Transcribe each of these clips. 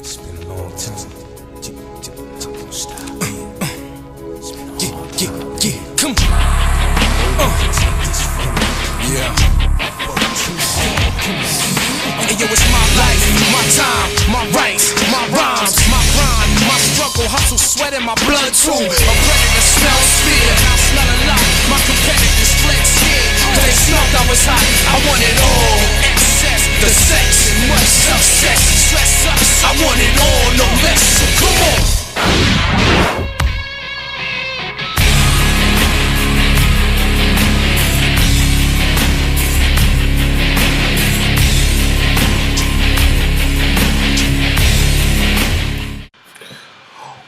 It's been a long time. Stop. Come on. Yeah. Hey, yo, it's my life, my time, my rights, my rhymes, my grind, my struggle, hustle, sweat in my blood too. A predator smells fear, I smell a lot. My competitors fled scared, cause they smelled I was hot. I want it all. Excess, the sex, and much success. Stress us, I want it all, no less. So come on.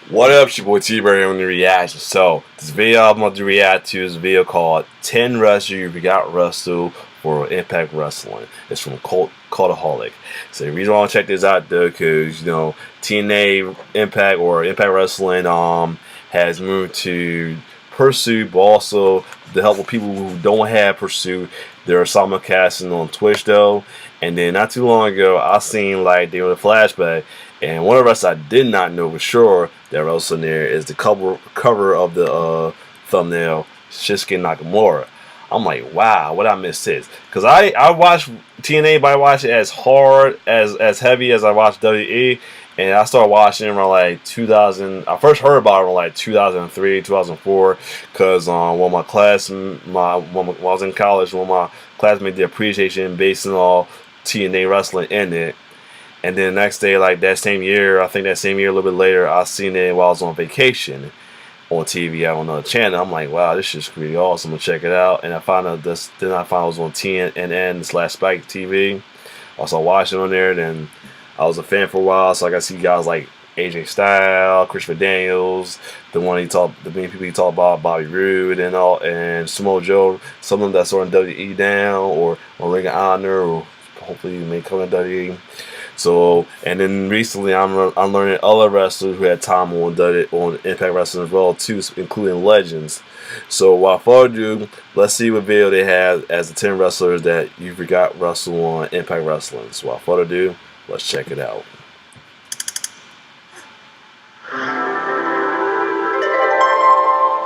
What up, it's your boy T-Bird here on the reaction. So, this video I'm about to react to is a video called 10 Wrestlers You Forgot Wrestled for Impact Wrestling. It's from Cultaholic. So, the reason I want to check this out though, because, you know, TNA Impact or Impact Wrestling has moved to Pursuit, but also to help with people who don't have Pursuit. They're simulcasting on Twitch though. And then not too long ago, I seen like they were a flashback. And one of us I did not know for sure that was in there is the cover of the thumbnail, Shinsuke Nakamura. I'm like, wow, what I missed this? Because I watched TNA, but I watched it as hard, as heavy as I watched WWE. And I started watching around like 2000. I first heard about it around like 2003, 2004. Because when I was in college, when my classmates did appreciation based on all TNA wrestling in it. And then the next day, like that same year, I think that same year, a little bit later, I seen it while I was on vacation on TV on another channel. I'm like, wow, this shit's pretty awesome. I'm gonna check it out. And I found out this. Then I found it was on TNN/Spike TV. Also watched it on there. Then I was a fan for a while, so I got to see guys like AJ Styles, Christopher Daniels, the main people he talked about, Bobby Roode and all, and Samoa Joe. Some of them that's on WWE down or on Ring of Honor, or hopefully may come in WWE. So, and then recently I'm learning other wrestlers who had time on Impact Wrestling as well too, including legends. So without further ado, let's see what video they have as the 10 wrestlers that you forgot wrestle on Impact Wrestling. So without further ado, let's check it out.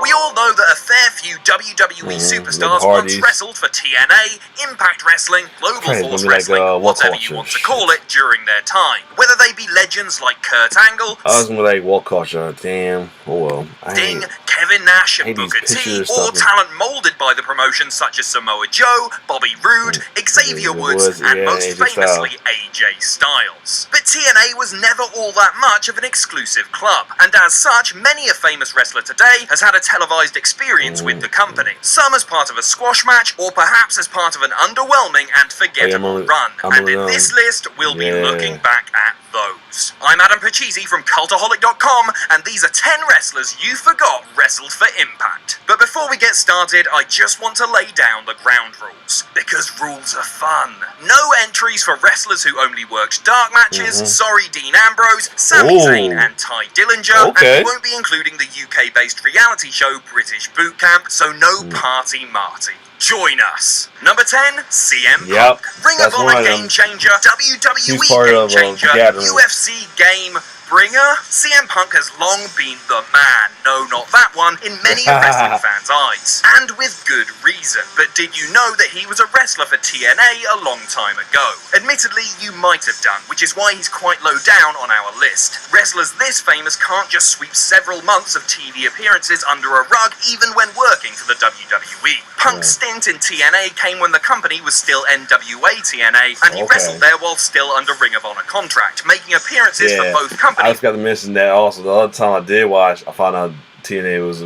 We all know that a fair few WWE superstars once wrestled for TNA, Impact Wrestling, Global Force Wrestling, whatever you want to call it, during their time. Whether they be legends like Kurt Angle, I was gonna like Walt Culture, damn, oh well. Sting, Kevin Nash, and Booker T, or talent molded by the promotion such as Samoa Joe, Bobby Roode, Xavier Woods, and most famously AJ Styles. But TNA was never all that much of an exclusive club, and as such, many a famous wrestler today has had a televised experience with the company. Some as part of a squash match, or perhaps as part of an underwhelming and forgettable run. And in this list, we'll be looking back at those. I'm Adam Pachisi from Cultaholic.com, and these are 10 wrestlers you forgot wrestled for Impact. But before we get started, I just want to lay down the ground rules, because rules are fun. No entries for wrestlers who only worked dark matches, sorry Dean Ambrose, Sami Zayn and Ty Dillinger, and we won't be including the UK-based reality show British Boot Camp, so no Party Marty. Join us. Number 10, CM Punk. Ring of Honor Game Changer, WWE Game Changer, UFC Game Bringer. CM Punk has long been the man, no not that one, in many a wrestling fan's eyes. And with good reason. But did you know that he was a wrestler for TNA a long time ago? Admittedly, you might have done, which is why he's quite low down on our list. Wrestlers this famous can't just sweep several months of TV appearances under a rug, even when working for the WWE. Punk's stint in TNA came when the company was still NWA TNA, and he wrestled there while still under Ring of Honor contract, making appearances for both companies. I just got to mention that also. The other time I did watch, I found out TNA was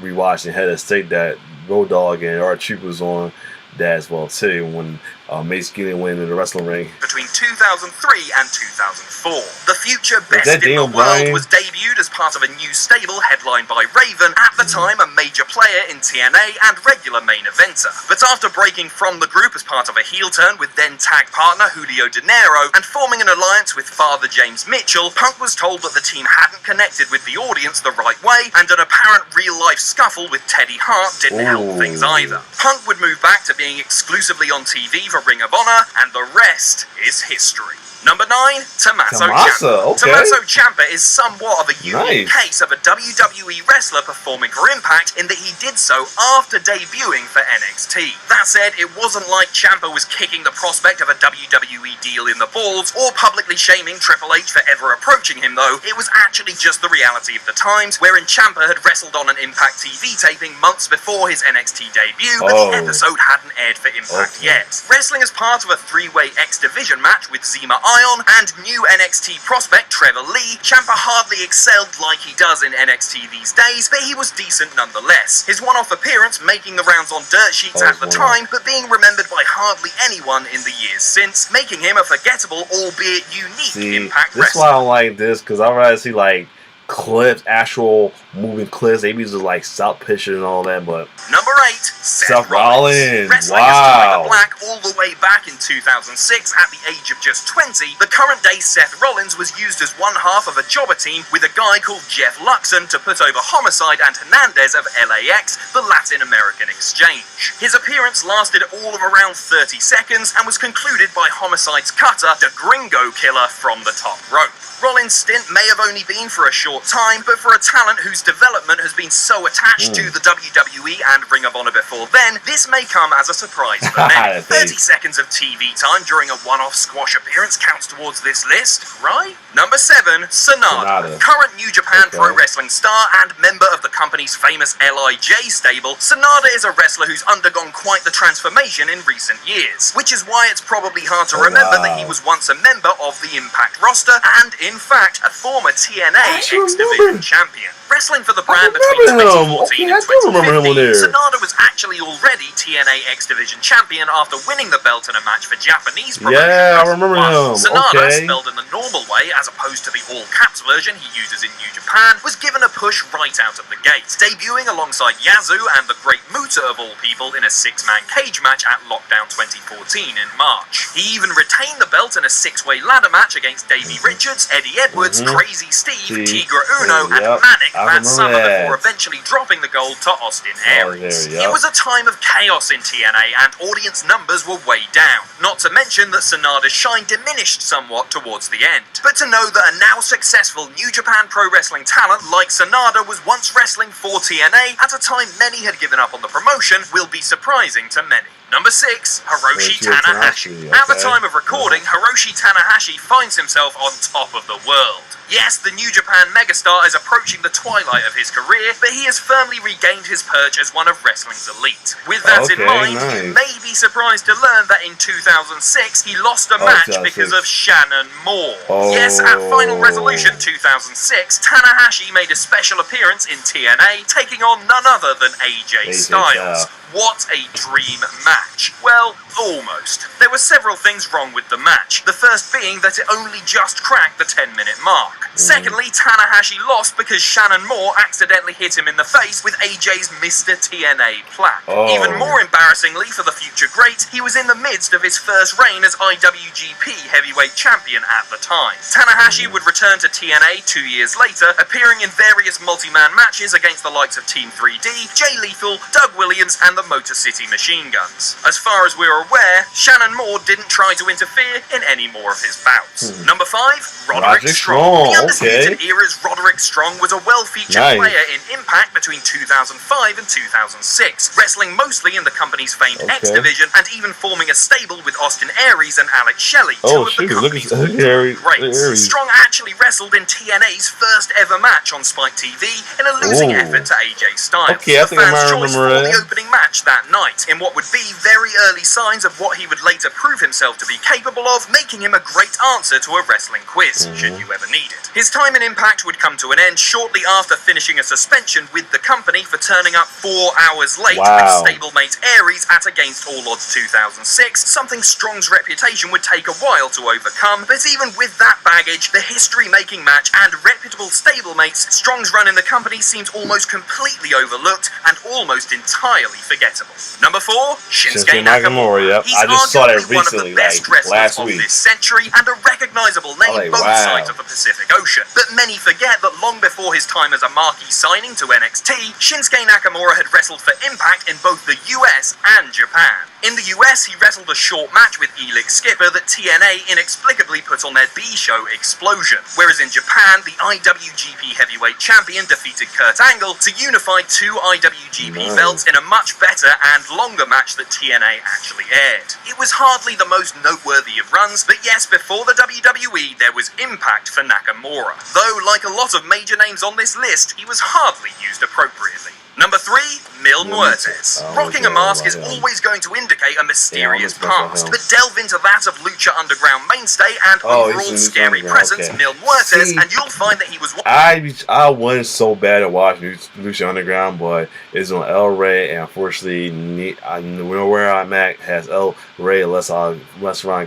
rewatching Head of State that Road Dogg and R-Truth was on that as well too when Mace Gillian went in the wrestling ring. Between 2003 and 2004, the future Best in the World was debuted as part of a new stable headlined by Raven, at the time a major player in TNA and regular main eventer. But after breaking from the group as part of a heel turn with then tag partner Julio De Niro and forming an alliance with Father James Mitchell, Punk was told that the team hadn't connected with the audience the right way, and an apparent real-life scuffle with Teddy Hart didn't help things either. Punk would move back to being exclusively on TV for Ring of Honor, and the rest is history. Number 9, Tommaso Ciampa. Okay. Tommaso Ciampa is somewhat of a unique case of a WWE wrestler performing for Impact in that he did so after debuting for NXT. That said, it wasn't like Ciampa was kicking the prospect of a WWE deal in the balls or publicly shaming Triple H for ever approaching him though. It was actually just the reality of the times, wherein Ciampa had wrestled on an Impact TV taping months before his NXT debut, but the episode hadn't aired for Impact yet. Wrestling as part of a 3-way X Division match with Zema Ion and new NXT prospect Trevor Lee, Ciampa hardly excelled like he does in NXT these days, but he was decent nonetheless. His one-off appearance making the rounds on dirt sheets at the time, but being remembered by hardly anyone in the years since, making him a forgettable, albeit unique Impact wrestler. That's why I don't like this, because I'd rather see like clips, actual moving clips. Maybe just like stop pictures and all that, but Number 8, Seth Rollins. Wrestling as Tyler Black all the way back in 2006 at the age of just 20, the current day Seth Rollins was used as one half of a jobber team with a guy called Jeff Luxon to put over Homicide and Hernandez of LAX, the Latin American Exchange. His appearance lasted all of around 30 seconds and was concluded by Homicide's cutter, the Gringo Killer from the top rope. Rollins' stint may have only been for a short time, but for a talent whose development has been so attached to the WWE and Ring of Honor before then, this may come as a surprise for many. 30 seconds of TV time during a one-off squash appearance counts towards this list, right? Number 7, Sanada. Current New Japan Pro Wrestling star and member of the company's famous LIJ stable, Sanada is a wrestler who's undergone quite the transformation in recent years, which is why it's probably hard to remember that he was once a member of the Impact roster and, in fact, a former TNA X-Division champion. Wrestling for the brand between 2014 and 2015, Sanada was actually already TNA X-Division champion after winning the belt in a match for Japanese promotion. Yeah, I remember him. Sanada, spelled in the normal way as opposed to the all-caps version he uses in New Japan, was given a push right out of the gate, debuting alongside Yazoo and the Great Muta of all people in a 6-man cage match at Lockdown 2014 in March. He even retained the belt in a 6-way ladder match against Davey Richards, Eddie Edwards, Crazy Steve, Tigra Uno, and Manic that summer before eventually dropping the gold to Austin Aries. It was a time of chaos in TNA and audience numbers were way down, not to mention that Sanada's shine diminished somewhat towards the end. But to know that a now successful New Japan Pro Wrestling talent like Sanada was once wrestling for TNA at a time many had given up on the promotion will be surprising to many. Number 6, Hiroshi Tanahashi. At the time of recording, Hiroshi Tanahashi finds himself on top of the world. Yes, the New Japan megastar is approaching the twilight of his career, but he has firmly regained his perch as one of wrestling's elite. With that in mind, you may be surprised to learn that in 2006, he lost a match because of Shannon Moore. Yes, at Final Resolution 2006, Tanahashi made a special appearance in TNA, taking on none other than AJ Styles. What a dream match. Well, almost. There were several things wrong with the match. The first being that it only just cracked the 10-minute mark. Secondly, Tanahashi lost because Shannon Moore accidentally hit him in the face with AJ's Mr. TNA plaque. Even more embarrassingly for the future great, he was in the midst of his first reign as IWGP Heavyweight Champion at the time. Tanahashi would return to TNA 2 years later, appearing in various multi-man matches against the likes of Team 3D, Jay Lethal, Doug Williams, and the Motor City Machine Guns. As far as we're aware, Shannon Moore didn't try to interfere in any more of his bouts. Number 5, Roderick Strong. The Undisputed Era's Roderick Strong was a well-featured player in Impact between 2005 and 2006, wrestling mostly in the company's famed X Division and even forming a stable with Austin Aries and Alex Shelley, two of the company's all-time greats. Strong actually wrestled in TNA's first ever match on Spike TV in a losing effort to AJ Styles. The fans' choice for the opening match that night, in what would be very early signs of what he would later prove himself to be capable of, making him a great answer to a wrestling quiz, should you ever need it. His time in Impact would come to an end shortly after finishing a suspension with the company for turning up 4 hours late with stablemate Aries at Against All Odds 2006, something Strong's reputation would take a while to overcome, but even with that baggage, the history-making match and reputable stablemates, Strong's run in the company seems almost completely overlooked and almost entirely forgettable. Number 4, Shinsuke Nakamura. He's arguably one of the best wrestlers of this century and a recognizable name both sides of the Pacific Ocean. But many forget that long before his time as a marquee signing to NXT, Shinsuke Nakamura had wrestled for Impact in both the US and Japan. In the US, he wrestled a short match with Elix Skipper that TNA inexplicably put on their B show Explosion, whereas in Japan, the IWGP Heavyweight Champion defeated Kurt Angle to unify two IWGP belts in a much better and longer match that TNA actually aired. It was hardly the most noteworthy of runs, but yes, before the WWE, there was Impact for Nakamura. Though, like a lot of major names on this list, he was hardly used appropriately. Number 3, Mil Muertes. Rocking a mask is always going to indicate a mysterious past, but delve into that of Lucha Underground mainstay and overall scary presence, Mil Muertes, and you'll find that he was one. I wanted so bad to watch Lucha Underground, but it's on El Rey, and unfortunately, I know where I'm at has El Rey unless Ron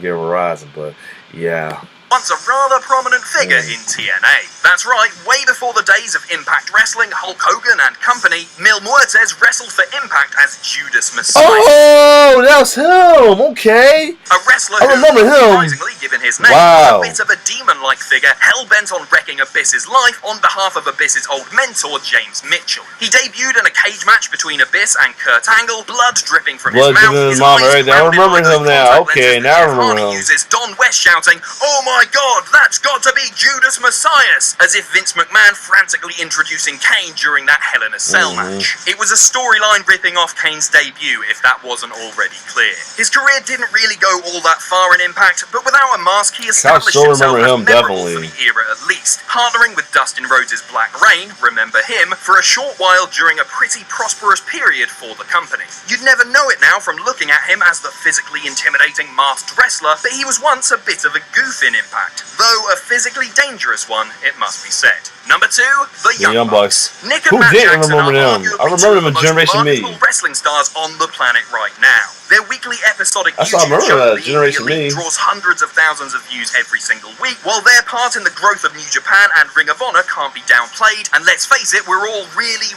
give Verizon, but yeah. Once a rather prominent figure in TNA. That's right, way before the days of Impact Wrestling, Hulk Hogan and company, Mil Muertes wrestled for Impact as Judas Messiah. Oh, that was him, okay. A wrestler I remember who, him. surprisingly given his name, was a bit of a demon-like figure, hell-bent on wrecking Abyss's life on behalf of Abyss's old mentor, James Mitchell. He debuted in a cage match between Abyss and Kurt Angle, blood dripping from his mouth, his eyes I remember him now, okay, now I remember him. Uses Don West shouting, "Oh my God, that's got to be Judas Messiah!" as if Vince McMahon frantically introducing Kane during that Hell in a Cell match. It was a storyline ripping off Kane's debut, if that wasn't already clear. His career didn't really go all that far in Impact, but without a mask, he established himself as memorable for the era at least, partnering with Dustin Rhodes' Black Reign, remember him, for a short while during a pretty prosperous period for the company. You'd never know it now from looking at him as the physically intimidating masked wrestler, but he was once a bit of a goof in Impact, though a physically dangerous one, it must be said. Number 2, the Young Bucks. Nick and Matt Jackson are arguably two of the most remarkable wrestling stars on the planet right now. Their weekly episodic YouTube show, The Elite, draws hundreds of thousands of views every single week, while their part in the growth of New Japan and Ring of Honor can't be downplayed, and let's face it, we're all really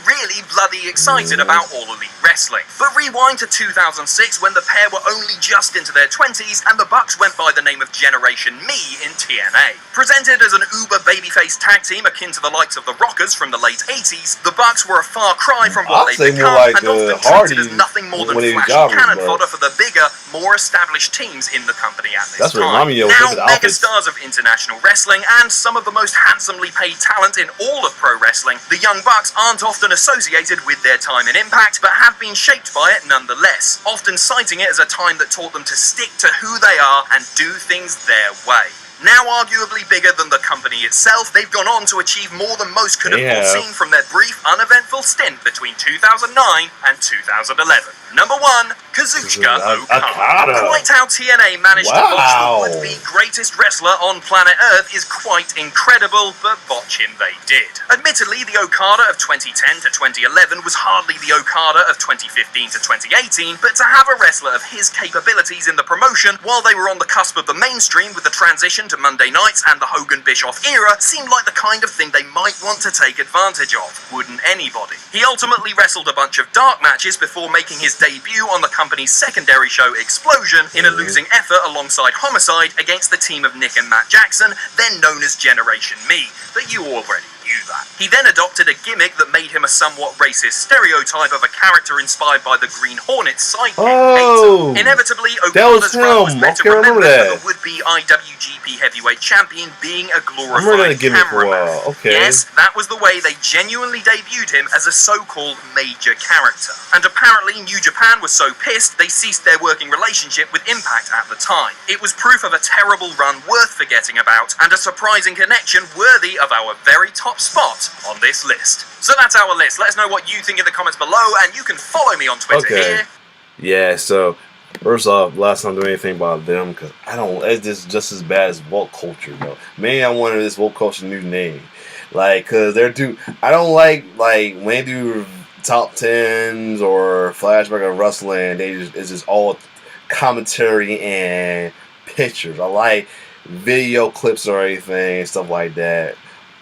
bloody excited about All Elite Wrestling. But rewind to 2006 when the pair were only just into their 20s, and the Bucks went by the name of Generation Me in TNA. Presented as an uber babyface tag team akin to the likes of the Rockers from the late 80s, the Bucks were a far cry from what they've become, and often treated as nothing more than flashy cannon fodder for the bigger, more established teams in the company at this time. Now megastars of international wrestling and some of the most handsomely paid talent in all of pro wrestling, the Young Bucks aren't often associated with their time in Impact, but have been shaped by it nonetheless, often citing it as a time that taught them to stick to who they are and do things their way. Now arguably bigger than the company itself, they've gone on to achieve more than most could have foreseen from their brief, uneventful stint between 2009 and 2011. Number 1, Kazuchika Okada. Quite how TNA managed to botch the would-be greatest wrestler on planet Earth is quite incredible, but botch him they did. Admittedly, the Okada of 2010 to 2011 was hardly the Okada of 2015 to 2018, but to have a wrestler of his capabilities in the promotion while they were on the cusp of the mainstream with the transition to Monday nights and the Hogan-Bischoff era seemed like the kind of thing they might want to take advantage of, wouldn't anybody? He ultimately wrestled a bunch of dark matches before making his debut on the company's secondary show Explosion in a losing effort alongside Homicide against the team of Nick and Matt Jackson, then known as Generation Me, but you already knew that. He then adopted a gimmick that made him a somewhat racist stereotype of a character inspired by the Green Hornet's sidekick, Hater. Inevitably, Okada's run was better remembered for the would-be IWGP Heavyweight Champion being a glorified cameraman. Yes, that was the way they genuinely debuted him as a so-called major character. And apparently New Japan was so pissed they ceased their working relationship with Impact at the time. It was proof of a terrible run worth forgetting about, and a surprising connection worthy of our very top spot on this list. So that's our list. Let us know what you think in the comments below, and you can follow me on Twitter here. Yeah, so first off, last time I do anything about them, because I don't, it's just as bad as woke culture, though. Maybe I wanted this woke culture new name. Like, because they're too, I don't like when they do top 10s or flashback of wrestling, it's just all commentary and pictures. I like video clips or anything, stuff like that.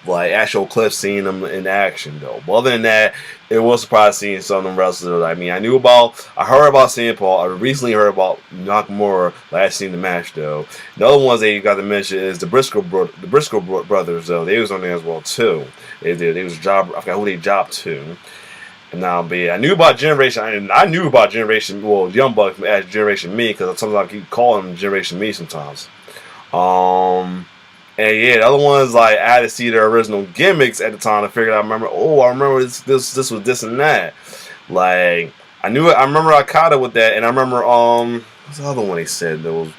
Like actual clips, seeing them in action though. But other than that, it was surprising seeing some of them wrestlers. I mean, I heard about St. Paul. I recently heard about Nakamura last seen the match though. The other ones they got to mention is the Briscoe brothers though. They was on there as well too. They did. It was a job. I forgot who they jobbed to. And now, but yeah, I knew about Generation. I knew about Generation. Well, Young Bucks as Generation Me because sometimes I keep calling them Generation Me sometimes. And yeah, the other ones like I had to see their original gimmicks at the time to figure out. I remember this was this and that. Like I remember Okada with that, and I remember what's the other one they said that was.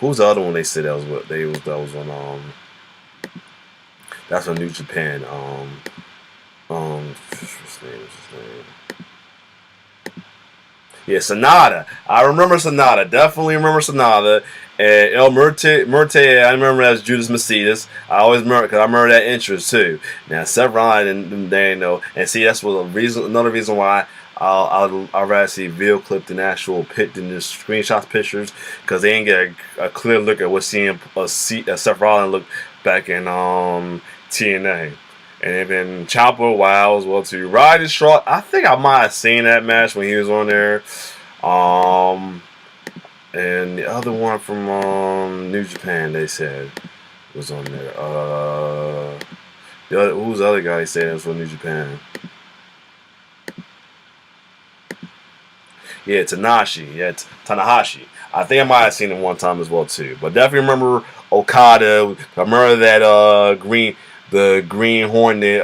Who's the other one they said that was what they was that was on that's on New Japan. What's his name? Yeah, Sonata. I remember Sonata. Definitely remember Sonata. And El Murte, I remember that as Judas Mercedes. I always remember because I remember that entrance too. Now Seth Rollins and they know. And see, that's what another reason why I'd rather see video clip than actual pit than the screenshots pictures because they ain't get a clear look at what seeing Seth Rollins look back in TNA. And then Ciampa, wow, as well too. Roddy Strong, I think I might have seen that match when he was on there. And the other one from New Japan, they said was on there. Who's the other guy they said was from New Japan? Yeah, Tanahashi. Yeah, Tanahashi. I think I might have seen him one time as well too. But definitely remember Okada. I remember that the Green Hornet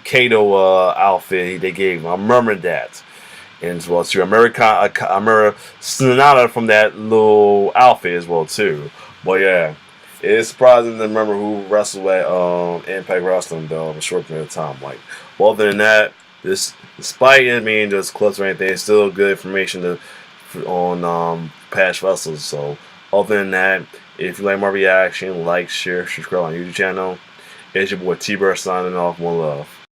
Kato outfit they gave him. I remember that. And as well too. I remember Sonata from that little outfit as well too. But yeah, it's surprising to remember who wrestled at Impact Wrestling though in a short period of time. Like, well, other than that, despite it being just clips or anything, it's still good information on past wrestlers. So other than that, if you like my reaction, like, share, subscribe on YouTube channel. It's your boy T-Bird signing off. One love.